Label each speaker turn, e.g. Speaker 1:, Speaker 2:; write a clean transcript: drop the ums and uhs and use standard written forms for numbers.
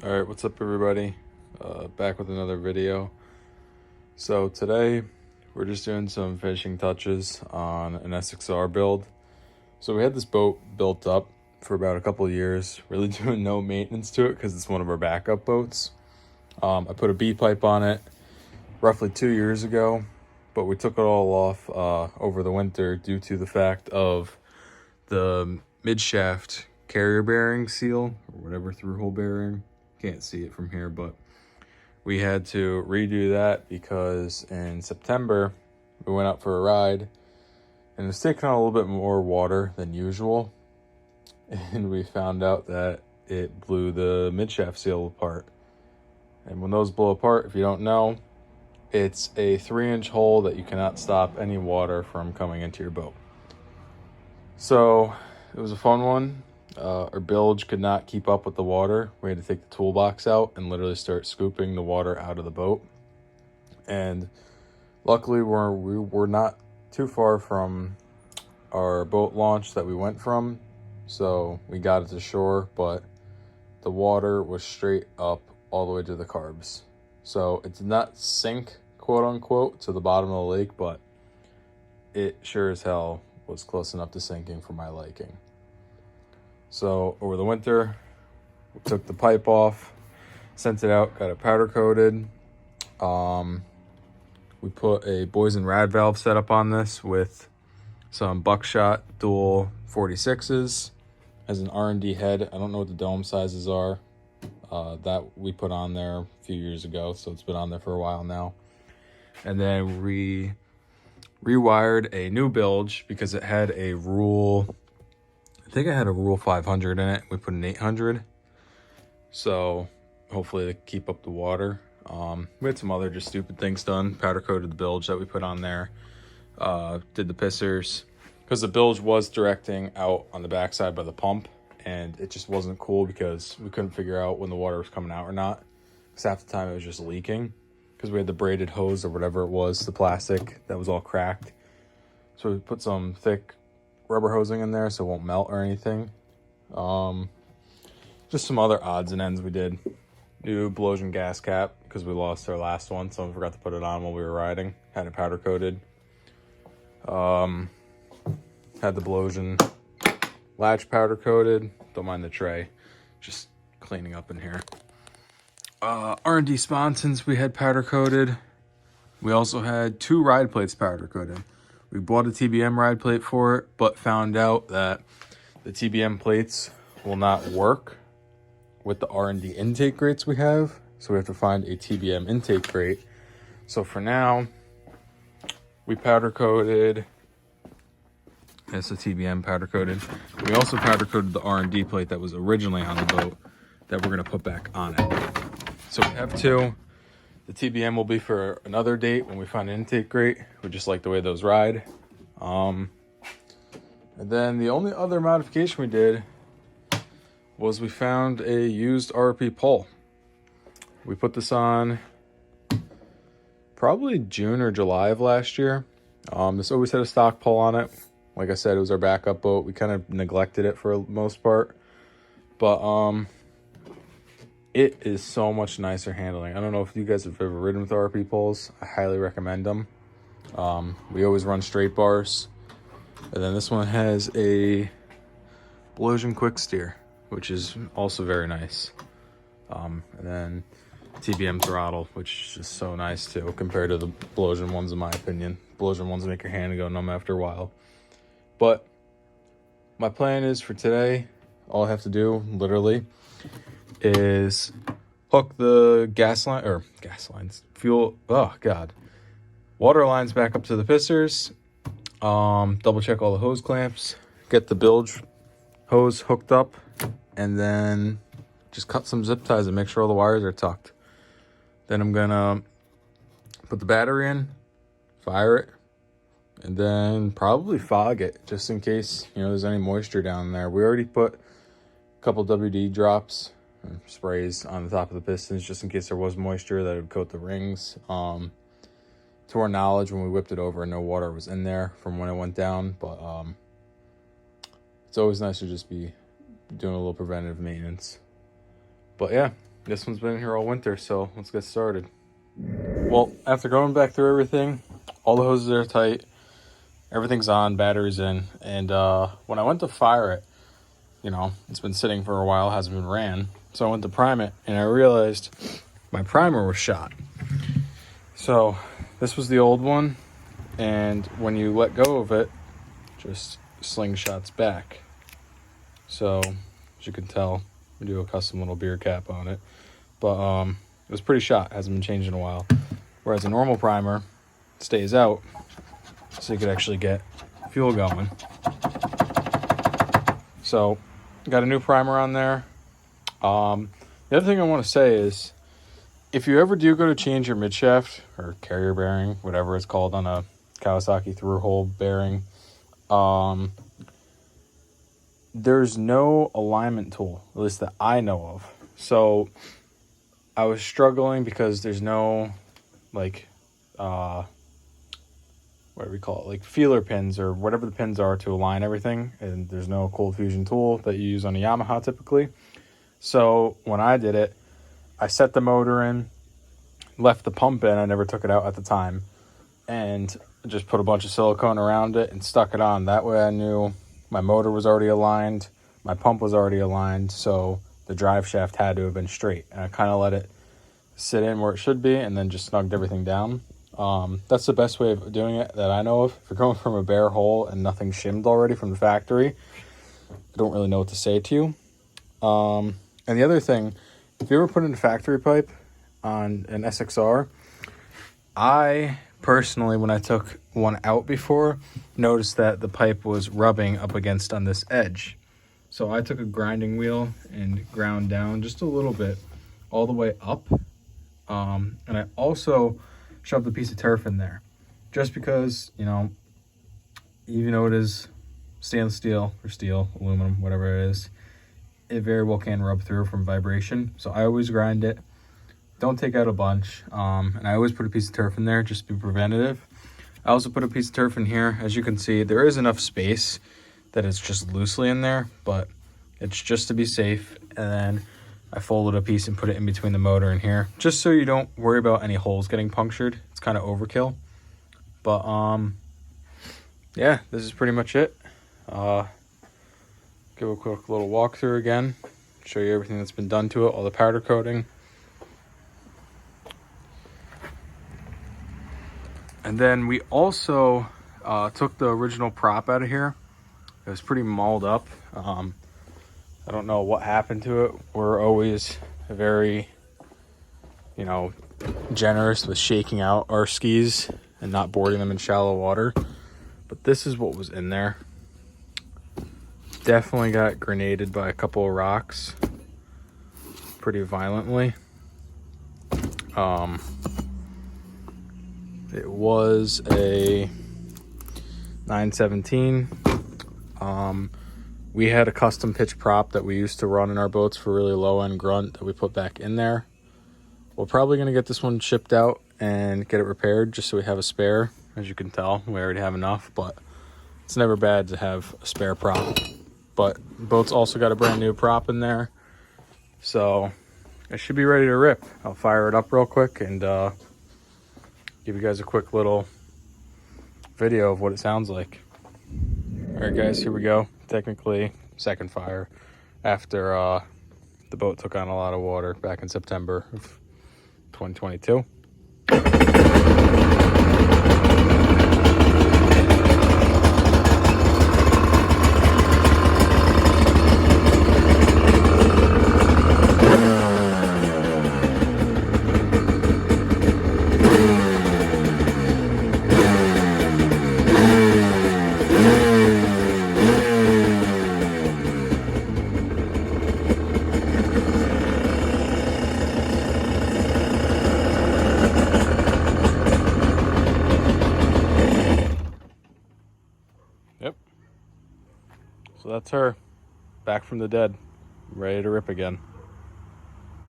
Speaker 1: Alright, what's up everybody? Back with another video. So today we're just doing some finishing touches on an SXR build. So we had this boat built up for about a couple of years, really doing no maintenance to it because it's one of our backup boats. I put a B pipe on it roughly 2 years ago, but we took it all off over the winter due to the fact of the midshaft carrier bearing seal, or whatever, through hole bearing. Can't see it from here, but we had to redo that because in September we went out for a ride and it was taking on a little bit more water than usual, and we found out that it blew the midshaft seal apart. And when those blow apart, if you don't know, it's a 3-inch hole that you cannot stop any water from coming into your boat. So it was a fun one. Our bilge could not keep up with the water. We had to take the toolbox out and literally start scooping the water out of the boat. And luckily we were not too far from our boat launch that we went from, so we got it to shore, but the water was straight up all the way to the carbs. So it did not sink, quote unquote, to the bottom of the lake, but it sure as hell was close enough to sinking for my liking. So over the winter, we took the pipe off, sent it out, got it powder coated. We put a boys and rad valve setup on this with some buckshot dual 46s as an R&D head. I don't know what the dome sizes are. That we put on there a few years ago, so it's been on there for a while now. And then we rewired a new bilge because it had a rule, I think it had a rule 500 in it. We put an 800, so hopefully to keep up the water. We had some other just stupid things done. Powder coated the bilge that we put on there. Did the pissers because the bilge was directing out on the backside by the pump, and it just wasn't cool because we couldn't figure out when the water was coming out or not, because half the time it was just leaking because we had the braided hose or whatever it was, the plastic that was all cracked. So we put some thick rubber hosing in there so it won't melt or anything. Just some other odds and ends we did. New Blowsion gas cap because we lost our last one, so I forgot to put it on while we were riding. Had it powder coated. Had the Blowsion latch powder coated. Don't mind the tray, just cleaning up in here. R&D sponsons we had powder coated. We also had 2 ride plates powder coated. We bought a TBM ride plate for it, but found out that the TBM plates will not work with the R&D intake grates we have. So we have to find a TBM intake grate. So for now, we powder coated. It's a TBM powder coated. We also powder coated the R&D plate that was originally on the boat that we're gonna put back on it. So we have 2. The TBM will be for another date when we find an intake grate. We just like the way those ride. And then the only other modification we did was we found a used RP pole. We put this on probably June or July of last year. This always had a stock pole on it. Like I said, it was our backup boat. We kind of neglected it for the most part. But it is so much nicer handling. I don't know if you guys have ever ridden with RP poles. I highly recommend them. We always run straight bars. And then this one has a Blowsion quick steer, which is also very nice. And then TBM throttle, which is just so nice too, compared to the Blowsion ones in my opinion. Blowsion ones make your hand go numb after a while. But my plan is for today, all I have to do, literally, is hook the water lines back up to the pissers, double check all the hose clamps, get the bilge hose hooked up, and then just cut some zip ties and make sure all the wires are tucked. Then I'm gonna put the battery in, fire it, and then probably fog it just in case, there's any moisture down there. We already put a couple WD drops, sprays on the top of the pistons just in case there was moisture that would coat the rings. To our knowledge, when we whipped it over, no water was in there from when it went down, but it's always nice to just be doing a little preventative maintenance. But yeah, this one's been here all winter, so let's get started. Well, after going back through everything, all the hoses are tight, everything's on, battery's in, and when I went to fire it, it's been sitting for a while, hasn't been ran, so I went to prime it, and I realized my primer was shot. So this was the old one, and when you let go of it, just slingshots back. So as you can tell, we do a custom little beer cap on it, but it was pretty shot, hasn't been changed in a while. Whereas a normal primer stays out, so you could actually get fuel going. So got a new primer on there. The other thing I want to say is, if you ever do go to change your midshaft or carrier bearing, whatever it's called on a Kawasaki through-hole bearing, there's no alignment tool, at least that I know of. So I was struggling because there's no what do we call it, like feeler pins or whatever the pins are to align everything, and there's no cold fusion tool that you use on a Yamaha typically. So when I did it, I set the motor in, left the pump in, I never took it out at the time, and just put a bunch of silicone around it and stuck it on. That way I knew my motor was already aligned, my pump was already aligned, so the drive shaft had to have been straight. And I kind of let it sit in where it should be and then just snugged everything down. That's the best way of doing it that I know of. If you're going from a bare hole and nothing shimmed already from the factory, I don't really know what to say to you. And the other thing, if you ever put in a factory pipe on an SXR, I personally, when I took one out before, noticed that the pipe was rubbing up against on this edge. So I took a grinding wheel and ground down just a little bit all the way up. And I also shoved a piece of turf in there just because, even though it is stainless steel or steel, aluminum, whatever it is, it very well can rub through from vibration. So I always grind it. Don't take out a bunch. And I always put a piece of turf in there just to be preventative. I also put a piece of turf in here. As you can see, there is enough space that it's just loosely in there, but it's just to be safe. And then I folded a piece and put it in between the motor and here, just so you don't worry about any holes getting punctured. It's kind of overkill. But yeah, this is pretty much it. Give a quick little walkthrough again, show you everything that's been done to it, all the powder coating. And then we also took the original prop out of here. It was pretty mauled up. I don't know what happened to it. We're always very, generous with shaking out our skis and not boarding them in shallow water. But this is what was in there. Definitely got grenaded by a couple of rocks pretty violently. It was a 917. We had a custom pitch prop that we used to run in our boats for really low end grunt that we put back in there. We're probably going to get this one shipped out and get it repaired just so we have a spare. As you can tell, we already have enough, but it's never bad to have a spare prop. But the boat's also got a brand new prop in there, so it should be ready to rip. I'll fire it up real quick and give you guys a quick little video of what it sounds like. All right, guys, here we go. Technically, second fire after the boat took on a lot of water back in September of 2022. So that's her, back from the dead, ready to rip again.